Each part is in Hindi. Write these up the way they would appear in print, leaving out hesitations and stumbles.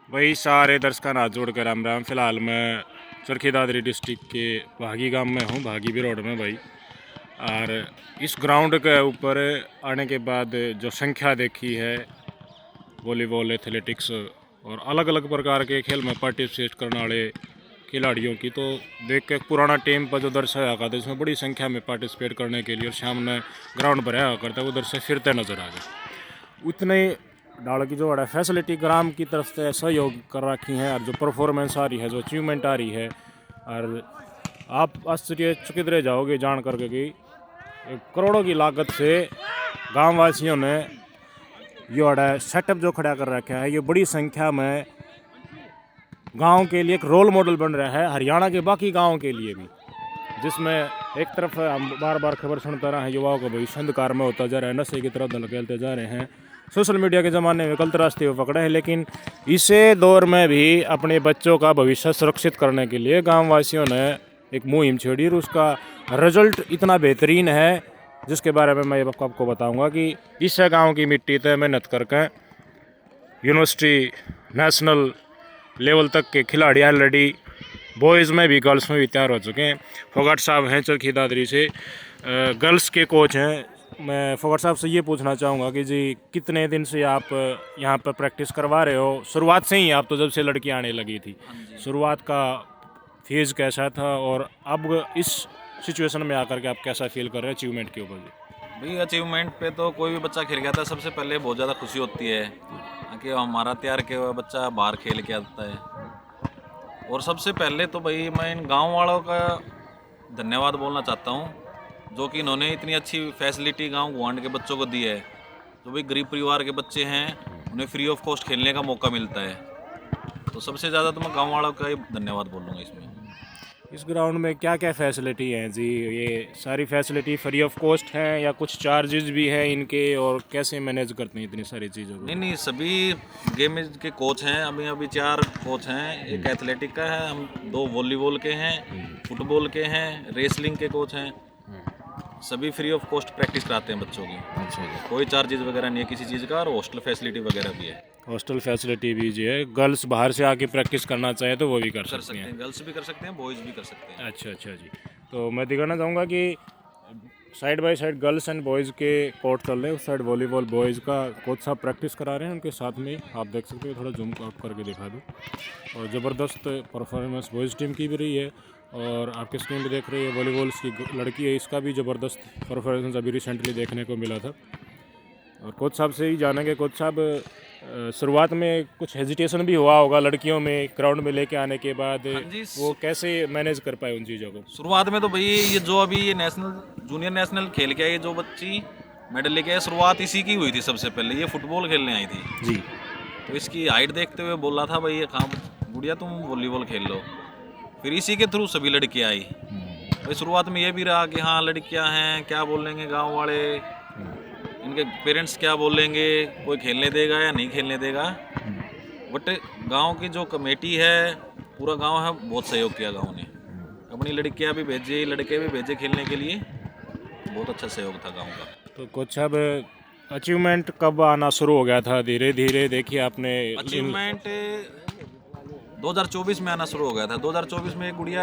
वही सारे दर्शकों हाथ जोड़ कर राम राम। फिलहाल मैं चरखी दादरी डिस्ट्रिक्ट के भागी गांव में हूँ, भागी भी रोड में भाई। और इस ग्राउंड के ऊपर आने के बाद जो संख्या देखी है वॉलीबॉल, एथलेटिक्स और अलग अलग प्रकार के खेल में पार्टिसिपेट करने वाले खिलाड़ियों की, तो देख के पुराना टीम पर जो दर्शक आया था इसमें बड़ी संख्या में पार्टिसिपेट करने के लिए और सामने ग्राउंड भरा करता है वो दर्शक फिरते नज़र आ गए। उतने डाल की जो है फैसिलिटी ग्राम की तरफ से सहयोग कर रखी हैं और जो परफॉर्मेंस आ रही है, जो अचीवमेंट आ रही है, और आप आश्चर्यचकित रह जाओगे जान करके कि करोड़ों की लागत से गाँव वासियों ने ये सेटअप जो खड़ा कर रखा है, ये बड़ी संख्या में गांव के लिए एक रोल मॉडल बन रहा है, हरियाणा के बाकी गांवों के लिए भी, जिसमें एक तरफ हम बार बार खबर सुनते रहे हैं युवाओं का भविष्य अंधकार में होता जा रहा है, नशे की तरफ धकेलते जा रहे हैं, सोशल मीडिया के ज़माने में गलत रास्ते पर पकड़े हैं। लेकिन इसे दौर में भी अपने बच्चों का भविष्य सुरक्षित करने के लिए गाँव वासियों ने एक मुहिम छेड़ी और उसका रिजल्ट इतना बेहतरीन है जिसके बारे में मैं आपको बताऊंगा कि इस गांव की मिट्टी तय मेहनत करके यूनिवर्सिटी नेशनल लेवल तक के खिलाड़ी ऑलरेडी बॉयज़ में भी गर्ल्स में भी तैयार हो चुके हैं। फोगाट साहब हैं चरखी दादरी से, गर्ल्स के कोच हैं। मैं फोगाट साहब से ये पूछना चाहूँगा कि जी कितने दिन से आप यहाँ पर प्रैक्टिस करवा रहे हो? शुरुआत से ही आप तो जब से लड़की आने लगी थी, शुरुआत का फेज़ कैसा था और अब इस सिचुएशन में आकर के आप कैसा फील कर रहे हैं अचीवमेंट के ऊपर? भाई अचीवमेंट पे तो कोई भी बच्चा खेल गया था, सबसे पहले बहुत ज़्यादा खुशी होती है कि हमारा तैयार किया हुआ बच्चा बाहर खेल के आता है। और सबसे पहले तो भाई मैं इन गांव वालों का धन्यवाद बोलना चाहता हूं, जो कि इन्होंने इतनी अच्छी फैसिलिटी गांव गुआंढ के बच्चों को दी है। जो भाई गरीब परिवार के बच्चे हैं उन्हें फ्री ऑफ कॉस्ट खेलने का मौका मिलता है, तो सबसे ज़्यादा तो मैं गाँव वालों का ही धन्यवाद बोलूँगा इसमें। इस ग्राउंड में क्या क्या फैसिलिटी हैं जी? ये सारी फैसिलिटी फ्री ऑफ कॉस्ट हैं या कुछ चार्जेस भी हैं इनके, और कैसे मैनेज करते हैं इतनी सारी चीज़ों को? नहीं, सभी गेम के कोच हैं। अभी 4 कोच हैं। एक एथलेटिक का है, हम 2 वॉलीबॉल के हैं, फुटबॉल के हैं, रेसलिंग के कोच हैं। सभी फ्री ऑफ कॉस्ट प्रैक्टिस कराते हैं बच्चों की। अच्छा जी। कोई चार्जेस वगैरह नहीं है किसी चीज़ का, और हॉस्टल फैसिलिटी वगैरह भी है। हॉस्टल फैसिलिटी भी जी है, गर्ल्स बाहर से आके प्रैक्टिस करना चाहे तो वो भी कर सकते हैं? गर्ल्स भी कर सकते हैं, बॉयज़ भी कर सकते हैं। अच्छा अच्छा जी। तो मैं दिखाना चाहूँगा कि side by side girls and boys के कोर्ट चल रहे हैं। उस साइड वॉलीबॉल बॉयज़ का कोच साहब प्रैक्टिस करा रहे हैं, उनके साथ में आप देख सकते हो, थोड़ा जूम आउट करके दिखा दूँ। और ज़बरदस्त परफॉर्मेंस बॉयज़ टीम की भी रही है, और आपके स्क्रीन पे देख रही है वॉलीबॉल की लड़की है, इसका भी ज़बरदस्त परफॉर्मेंस अभी रिसेंटली देखने को मिला था। और कोच साहब से ही जानेंगे, कोच साहब शुरुआत में कुछ हेजिटेशन भी हुआ होगा लड़कियों में ग्राउंड में लेके आने के बाद, वो कैसे मैनेज कर पाए उन चीज़ों को? शुरुआत में तो भाई ये जो अभी ये नेशनल जूनियर नेशनल खेल के आई जो बच्ची मेडल लेके आई, शुरुआत इसी की हुई थी। सबसे पहले ये फुटबॉल खेलने आई थी जी। तो इसकी हाइट देखते हुए बोला था भाई ये कहाँ गुड़िया तुम वॉलीबॉल खेल लो। फिर इसी के थ्रू सभी लड़कियाँ आई। भाई शुरुआत में ये भी रहा कि हाँ लड़कियाँ हैं, क्या बोलेंगे गांव वाले, इनके पेरेंट्स क्या बोलेंगे, कोई खेलने देगा या नहीं खेलने देगा। बट गांव की जो कमेटी है, पूरा गांव है, बहुत सहयोग किया गांव ने। अपनी लड़कियां भी भेजी, लड़के भी भेजे खेलने के लिए। बहुत अच्छा सहयोग था गांव का। तो कोच साहब अचीवमेंट कब आना शुरू हो गया था? धीरे धीरे देखिए आपने अचीवमेंट 2024 में आना शुरू हो गया था। 2024 में एक गुड़िया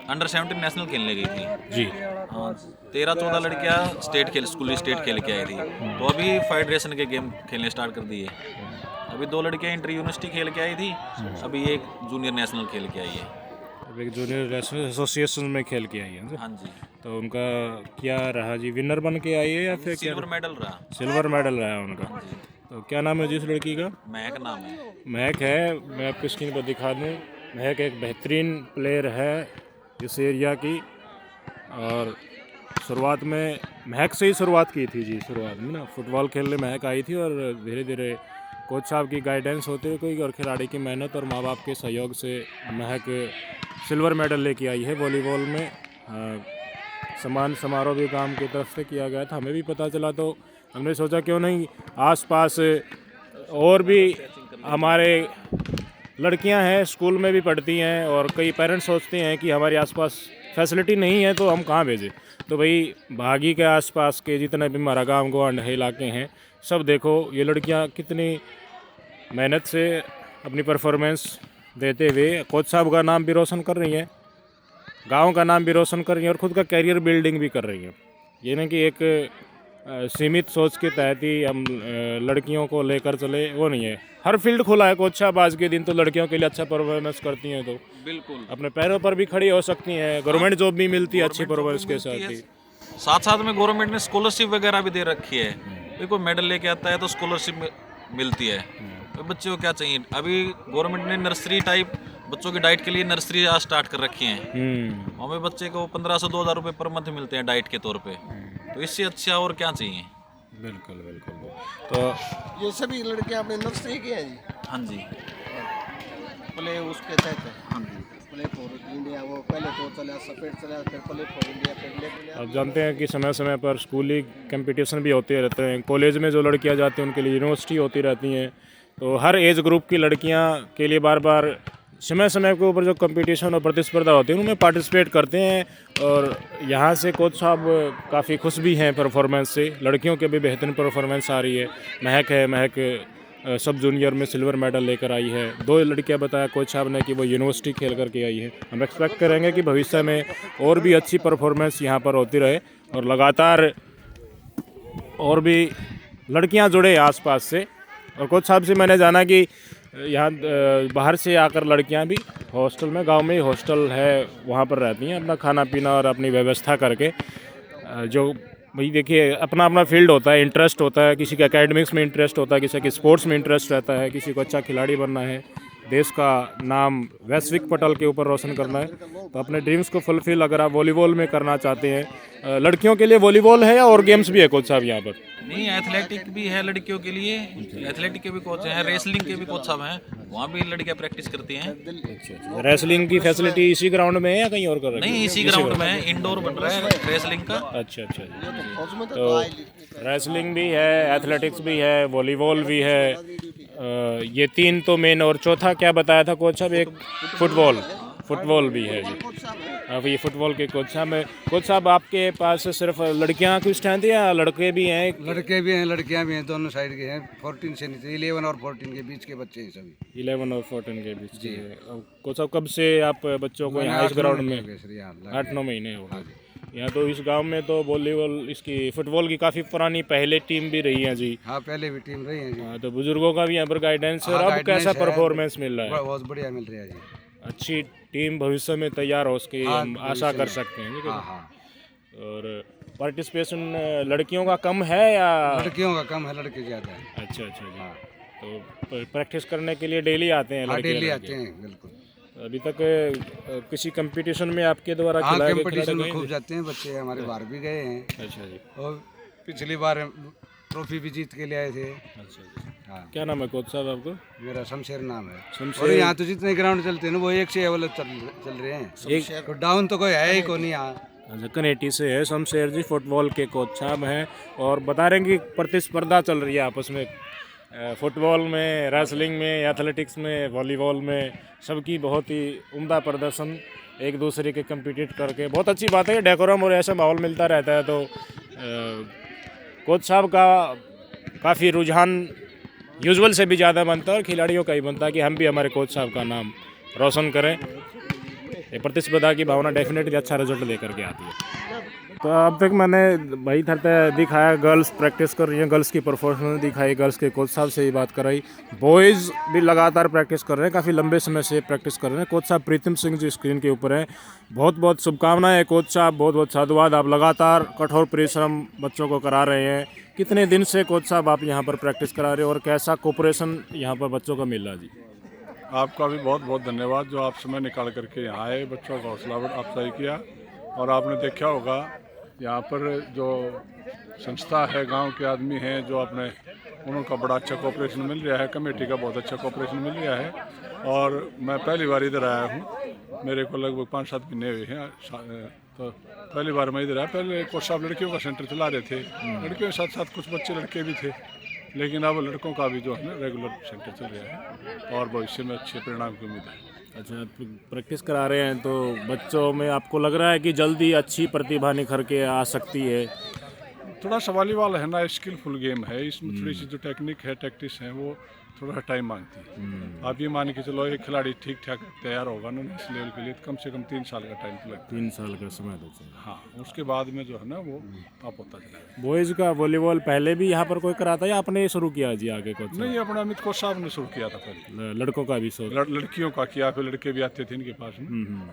अंडर 17 नेशनल खेलने गई थी जी। हाँ, 13-14 लड़कियां स्कूली स्टेट खेल के आई थी। तो अभी फेडरेशन के गेम खेलने स्टार्ट कर दिए। अभी 2 लड़कियां इंटर यूनिवर्सिटी खेल के आई थी, अभी एक जूनियर नेशनल खेल के आई है। अब एक जूनियर नेशनल एसोसिएशन में खेल के आई है। हाँ जी। तो उनका क्या रहा जी, विनर बन के आई है या फिर क्या? सिल्वर मेडल रहा। सिल्वर मेडल रहा उनका। तो क्या नाम है जिस लड़की का? महक नाम है। महक है। मैं आपकी स्क्रीन पर दिखा दूँ, महक एक बेहतरीन प्लेयर है इस एरिया की, और शुरुआत में महक से ही शुरुआत की थी जी। शुरुआत में ना फुटबॉल खेलने महक आई थी, और धीरे धीरे कोच साहब की गाइडेंस होते हुए कोई और खिलाड़ी की मेहनत और माँ बाप के सहयोग से महक सिल्वर मेडल लेके आई है वॉलीबॉल में। सम्मान समारोह भी गांव की तरफ से किया गया था, हमें भी पता चला, तो हमने सोचा क्यों नहीं आसपास और भी हमारे लड़कियां हैं, स्कूल में भी पढ़ती हैं, और कई पेरेंट्स सोचते हैं कि हमारे आसपास फैसिलिटी नहीं है तो हम कहाँ भेजें। तो भाई भागी के आसपास के जितने भी हमारा गाँव गुआंढ इलाके हैं, सब देखो ये लड़कियां कितनी मेहनत से अपनी परफॉर्मेंस देते हुए कोच साहब का नाम भी रोशन कर रही हैं, गांव का नाम भी रोशन कर रही हैं और ख़ुद का कैरियर बिल्डिंग भी कर रही हैं। ये नहीं कि एक सीमित सोच के तहत ही हम लड़कियों को लेकर चले, वो नहीं है। हर फील्ड खुला है कोच साहब आज के दिन, तो लड़कियों के लिए अच्छा परफॉर्मेंस करती हैं तो बिल्कुल अपने पैरों पर भी खड़ी हो सकती हैं, गवर्नमेंट जॉब भी मिलती है अच्छी परफॉर्मेंस के साथ ही। साथ साथ में गवर्नमेंट ने स्कॉलरशिप वगैरह भी दे रखी है। देखो मेडल लेके आता है तो स्कॉलरशिप मिलती है। तो बच्चे को क्या चाहिए, अभी गवर्नमेंट ने नर्सरी टाइप बच्चों की डाइट के लिए नर्सरी आज स्टार्ट कर रखी है। हमें बच्चे को 1500 से 2000 रुपये पर मंथ मिलते हैं डाइट के तौर पे, तो इससे अच्छा और क्या चाहिए। बिल्कुल बिल्कुल। तो ये सभी लड़कियां अपने नर्सरी की हैं जी, हाँ जी, प्ले उसके तहत है। हाँ जी, प्ले फॉर इंडिया, वो पहले तो चला सफेद चला, फिर प्ले फॉर इंडिया, फिर ले इंडिया। आप जानते हैं कि समय समय पर स्कूली कंपटीशन भी होते रहते हैं, कॉलेज में जो लड़कियां जाती हैं उनके लिए यूनिवर्सिटी होती रहती हैं, तो हर एज ग्रुप की लड़कियां के लिए बार बार समय समय के ऊपर जो कंपटीशन और प्रतिस्पर्धा होती है उनमें पार्टिसिपेट करते हैं। और यहाँ से कोच साहब काफ़ी खुश भी हैं परफॉर्मेंस से, लड़कियों के भी बेहतरीन परफॉर्मेंस आ रही है। महक सब जूनियर में सिल्वर मेडल लेकर आई है। 2 लड़कियां बताया कोच साहब ने कि वो यूनिवर्सिटी खेल करके आई है। हम एक्सपेक्ट करेंगे कि भविष्य में और भी अच्छी परफॉर्मेंस यहाँ पर होती रहे और लगातार और भी लड़कियां जुड़े आसपास से। और कोच साहब से मैंने जाना कि यहाँ बाहर से आकर लड़कियां भी हॉस्टल में, गांव में ही हॉस्टल है, वहाँ पर रहती हैं अपना खाना पीना और अपनी व्यवस्था करके। जो भाई देखिए अपना अपना फील्ड होता है, इंटरेस्ट होता है, किसी का एकेडमिक्स में इंटरेस्ट होता है, किसी का स्पोर्ट्स में इंटरेस्ट रहता है, किसी को अच्छा खिलाड़ी बनना है, देश का नाम वैश्विक पटल के ऊपर रोशन करना है, तो अपने ड्रीम्स को फुलफिल अगर आप वॉलीबॉल में करना चाहते हैं। लड़कियों के लिए वॉलीबॉल है या और गेम्स भी है कोच साहब यहाँ पर? नहीं, एथलेटिक भी है लड़कियों के लिए, एथलेटिक के भी कोच हैं, रेसलिंग के भी कोच साहब हैं, वहाँ भी लड़कियाँ प्रैक्टिस करती हैं। अच्छा। रेसलिंग की फैसिलिटी इसी ग्राउंड में है या कहीं और कर रखी है? नहीं, इसी ग्राउंड में इंडोर बन रहा है रेसलिंग का। अच्छा। तो रेसलिंग भी है, एथलेटिक्स भी है, वॉलीबॉल भी है, ये 3 तो मेन। और चौथा क्या बताया था कोच साहब? एक फुटबॉल भी है जी। अब ये फुटबॉल के कोच साहब है। कोच साहब आपके पास सिर्फ लड़कियां की स्ट्रेंथ है या लड़के भी हैं? लड़के भी हैं, लड़कियां भी हैं, दोनों साइड के हैं। 14 से नीचे 11 और 14 के बीच के बच्चे हैं सभी। 11 और 14 के बीच जी। कोच साहब कब से आप बच्चों को यहाँ इस ग्राउंड में? 8-9 महीने हो गए। यहाँ तो इस गांव में तो वॉलीबॉल, इसकी फुटबॉल की काफ़ी पुरानी पहले टीम भी रही है जी। हाँ, पहले भी टीम रही है जी। हाँ, तो बुजुर्गों का भी यहाँ पर गाइडेंस है। और अब कैसा परफॉर्मेंस मिल रहा है? बहुत बढ़िया मिल रहा है जी। अच्छी टीम भविष्य में तैयार हो उसकी हम आशा कर सकते हैं। हाँ हाँ। और पार्टिसिपेशन लड़कियों का कम है या? लड़कियों का कम है, लड़के ज़्यादा है। अच्छा जी। तो प्रैक्टिस करने के लिए डेली आते हैं लड़के? डेली आते हैं, बिल्कुल। अभी तक किसी कंपटीशन में आपके द्वारा हाँ, खिलाए कंपटीशन में खूब जाते हैं बच्चे, हमारे बाहर भी गए हैं। अच्छा जी। और पिछली बार ट्रॉफी भी जीत के ले आए थे। अच्छा जी। हाँ। क्या नाम है कोच साहब आपको? मेरा शमशेर नाम है। शमशेर। और यहाँ तो जितने ग्राउंड चलते हैं ना वो 1 से अव्वल चल रहे हैं। तो डाउन तो कोई है ही को नहीं यहाँ। अच्छा, कनेटी से है शमशेर जी, फुटबॉल के कोच साहब हैं। और बता रहे हैं कि प्रतिस्पर्धा चल रही है आपस में, फुटबॉल में, रेसलिंग में, एथलेटिक्स में, वॉलीबॉल में, सबकी बहुत ही उम्दा प्रदर्शन, एक दूसरे के कम्पीट करके। बहुत अच्छी बात है, डेकोरम और ऐसा माहौल मिलता रहता है। तो कोच साहब का काफ़ी रुझान यूजुअल से भी ज़्यादा बनता है और खिलाड़ियों का ही बनता है कि हम भी हमारे कोच साहब का नाम रोशन करें। ये प्रतिस्पर्धा की भावना डेफिनेटली अच्छा रिजल्ट लेकर के आती है। तो अब तक मैंने भाई थरते दिखाया, गर्ल्स प्रैक्टिस कर रही हैं, गर्ल्स की परफॉर्मेंस दिखाई, गर्ल्स के कोच साहब से ही बात कराई। बॉयज़ भी लगातार प्रैक्टिस कर रहे हैं, काफ़ी लंबे समय से प्रैक्टिस कर रहे हैं। कोच साहब प्रीतम सिंह जी स्क्रीन के ऊपर हैं। बहुत बहुत शुभकामनाएं कोच साहब, बहुत बहुत साधुवाद। आप लगातार कठोर परिश्रम बच्चों को करा रहे हैं। कितने दिन से कोच साहब आप यहाँ पर प्रैक्टिस करा रहे हो और कैसा कोऑपरेशन यहाँ पर बच्चों का मिल रहा है जी? आपका भी बहुत बहुत धन्यवाद जो आप समय निकाल करके यहाँ आए, बच्चों का हौसला अफजाई किया। और आपने देखा होगा यहाँ पर जो संस्था है, गांव के आदमी हैं जो अपने, उनका बड़ा अच्छा कोऑपरेशन मिल रहा है, कमेटी का बहुत अच्छा कोऑपरेशन मिल रहा है। और मैं पहली बार इधर आया हूँ, मेरे को लगभग 5-7 महीने हुए हैं, तो पहली बार मैं इधर आया। पहले कोच साहब लड़कियों का सेंटर चला रहे थे, लड़कियों के साथ साथ कुछ बच्चे लड़के भी थे, लेकिन अब लड़कों का भी जो है ना रेगुलर सेंटर चल रहा है और भविष्य में अच्छे परिणाम की उम्मीद है। अच्छा, प्रैक्टिस करा रहे हैं तो बच्चों में आपको लग रहा है कि जल्दी अच्छी प्रतिभा निखर के आ सकती है? थोड़ा सवाल है ना, स्किलफुल गेम है, इसमें थोड़ी सी जो टेक्निक है, टैक्टिस है, वो थोड़ा सा टाइम मांगती है। आप ये मान के चलो एक खिलाड़ी ठीक ठाक तैयार होगा ना इस लेवल के लिए तो कम से कम 3 साल का टाइम तो लगता 3 साल का समय तो चाहिए। है। हाँ, उसके बाद में जो है ना वो आप होता चलेगा। बॉयज़ का वॉलीबॉल पहले भी यहाँ पर कोई कराता है या आपने शुरू किया जी आगे कोच? नहीं, अपना अमित कोच साहब ने शुरू किया था पहले। लड़कों का भी शौक? लड़कियों का किया, फिर लड़के भी आते थे इनके पास में।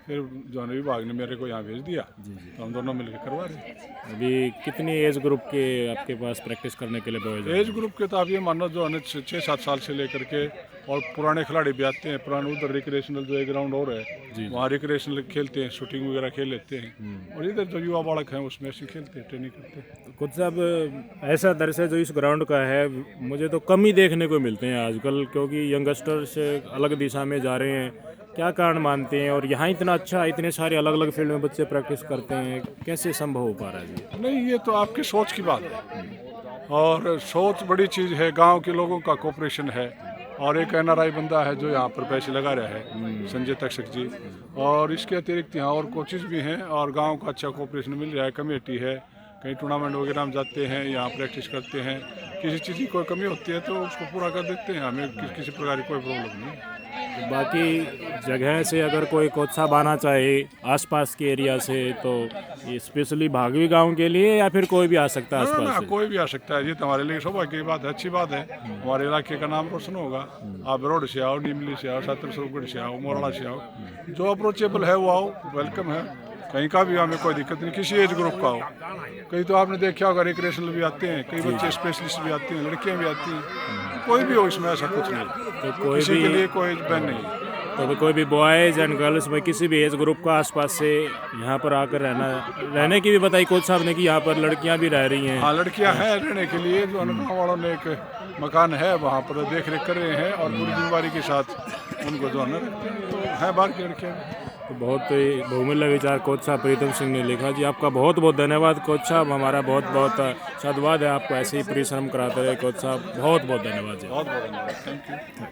फिर जो है विभाग ने मेरे को यहाँ भेज दिया, तो हम दोनों मिलकर करवा रहे हैं। अभी कितनी एज ग्रुप के आपके पास प्रैक्टिस करने के लिए बॉयज़? एज ग्रुप के तो आप ये मानो जो है 6-7 साल से लेकर के और पुराने खिलाड़ी भी आते हैं। पुराने उधर रिक्रिएशनल जो एक ग्राउंड और है वहाँ रिक्रिएशनल खेलते हैं, शूटिंग वगैरह खेल लेते हैं। और इधर जो युवा बालक हैं उसमें ऐसे खेलते हैं, ट्रेनिंग करते हैं। कुछ साहब ऐसा दृश्य जो इस ग्राउंड का है मुझे तो कम ही देखने को मिलते हैं आजकल, क्योंकि यंगस्टर्स अलग दिशा में जा रहे हैं। क्या कारण मानते हैं? और यहाँ इतना अच्छा इतने सारे अलग अलग फील्ड में बच्चे प्रैक्टिस करते हैं, कैसे संभव हो पा रहा है जी? नहीं, ये तो आपकी सोच की बात है और सोच बड़ी चीज़ है। गांव के लोगों का कोऑपरेशन है और एक NRI बंदा है जो यहाँ पर पैसे लगा रहा है, संजय तक्षक जी। और इसके अतिरिक्त यहाँ और कोचेज भी हैं और गांव का अच्छा कोऑपरेशन मिल रहा है। कमेटी है, कहीं टूर्नामेंट वगैरह में जाते हैं, यहाँ प्रैक्टिस करते हैं। किसी चीज़ की कोई कमी होती है तो उसको पूरा कर देते हैं। हमें किसी प्रकार की कोई प्रॉब्लम नहीं है। तो बाकी जगह से अगर कोई कोच साहब आना चाहे आसपास के एरिया से तो ये स्पेशली भागवी गांव के लिए या फिर कोई भी आ सकता है ना, आसपास से? कोई भी आ सकता है। ये तो हमारे लिए सौभाग्य की बात है, अच्छी बात है। हमारे इलाके का नाम रोशन होगा। आप रोड से आओ, नीमली से आओ, सातर स्वरूपगढ़ से आओ, मोराड़ा से आओ, जो अप्रोचेबल है वो आओ, वेलकम है। कहीं का भी हमें कोई दिक्कत नहीं, किसी एज ग्रुप का हो। कहीं तो आपने देखा होगा रिक्रिएशनल भी आते हैं, कई बच्चे स्पेशलिस्ट भी आते हैं, लड़कियां भी आती हैं। कोई भी हो इसमें ऐसा कुछ नहीं, तो कोई किसी भी के लिए कोई बैन नहीं। तो कोई भी बॉयज़ एंड गर्ल्स में किसी भी एज ग्रुप का आसपास से यहाँ पर आकर रहने की भी बताई कोच साहब ने कि यहाँ पर लड़कियाँ भी रह रही हैं। हाँ, लड़कियां हैं रहने के लिए। जो गाँव वालों ने एक मकान है वहाँ पर देख रेख कर रहे हैं और पूरी जिम्मेदारी के साथ उनको जो है ना रखते हैं। तो है बाहर की लड़कियाँ। तो बहुत ही बहुमूल्य विचार कोच साहब प्रीतम सिंह ने लिखा जी। आपका बहुत बहुत धन्यवाद कोच साहब, हमारा बहुत बहुत साधुवाद है। आपको ऐसे ही परिश्रम कराते रहे कोच साहब। बहुत बहुत धन्यवाद जी। बहुत बहुत धन्यवाद, थैंक यू।